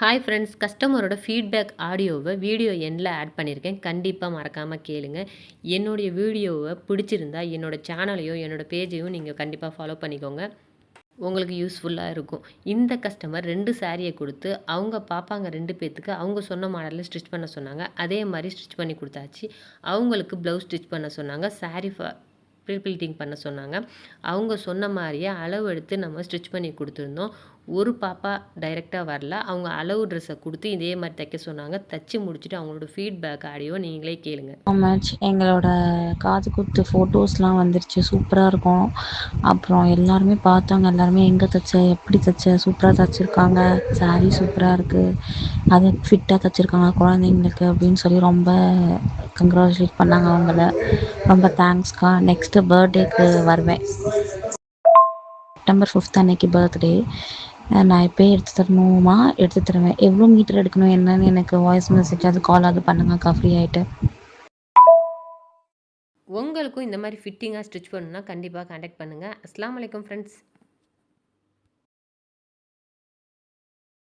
Hi friends, கஸ்டமரோட feedback ஆடியோவை video எண்டில் ஆட் பண்ணியிருக்கேன். கண்டிப்பாக மறக்காமல் கேளுங்க. என்னுடைய வீடியோவை பிடிச்சிருந்தா என்னோடய சேனலையோ என்னோடய பேஜையும் நீங்கள் கண்டிப்பாக ஃபாலோ பண்ணிக்கோங்க. உங்களுக்கு யூஸ்ஃபுல்லாக இருக்கும். இந்த கஸ்டமர் 2 சாரியை கொடுத்து அவங்க பாப்பாங்க 2 பேத்துக்கு அவங்க சொன்ன மாடலில் ஸ்டிச் பண்ண சொன்னாங்க. அதே மாதிரி ஸ்டிச் பண்ணி கொடுத்தாச்சு. அவங்களுக்கு ப்ளவுஸ் ஸ்டிச் பண்ண சொன்னாங்க. சாரி ப்ரீப்ளீட்டிங் பண்ண சொன்னாங்க. அவங்க சொன்ன மாதிரியே அளவு எடுத்து நம்ம ஸ்டிச் பண்ணி கொடுத்துருந்தோம். ஒரு பாப்பா டைரெக்டாக வரல. அவங்க அளவு ட்ரெஸ்ஸை கொடுத்து இதே மாதிரி தைக்க சொன்னாங்க. தைச்சி முடிச்சுட்டு அவங்களோட ஃபீட்பேக் ஆடியோ நீங்களே கேளுங்க. மேட்ச் எங்களோட காது குத்து ஃபோட்டோஸ்லாம் வந்துருச்சு. சூப்பராக இருக்கும். அப்புறம் எல்லாருமே பார்த்தாங்க. எல்லாருமே எங்கே தைச்ச, எப்படி தைச்ச, சூப்பராக தைச்சிருக்காங்க, சாரீ சூப்பராக இருக்குது, அதை ஃபிட்டாக தைச்சிருக்காங்க குழந்தைங்களுக்கு அப்படின்னு சொல்லி ரொம்ப கங்க்ராச்சுலேட் பண்ணாங்க அவங்கள. ரொம்ப தேங்க்ஸ்க்கா. நெக்ஸ்ட்டு பர்த்டேக்கு வருவேன். செப்டம்பர் 5 அன்னைக்கு பர்த்டே. நான் இப்போயே எடுத்து தரணுமா? எடுத்து தருவேன். எவ்வளோ மீட்டர் எடுக்கணும் என்னன்னு எனக்கு வாய்ஸ் மெசேஜ் அது கால் அது பண்ணுங்கக்கா ஃப்ரீ ஆகிட்டு. உங்களுக்கும் இந்த மாதிரி ஃபிட்டிங்காக ஸ்டிச் பண்ணணுன்னா கண்டிப்பாக கான்டாக்ட் பண்ணுங்கள். அஸ்ஸலாமு அலைக்கும் ஃப்ரெண்ட்ஸ்.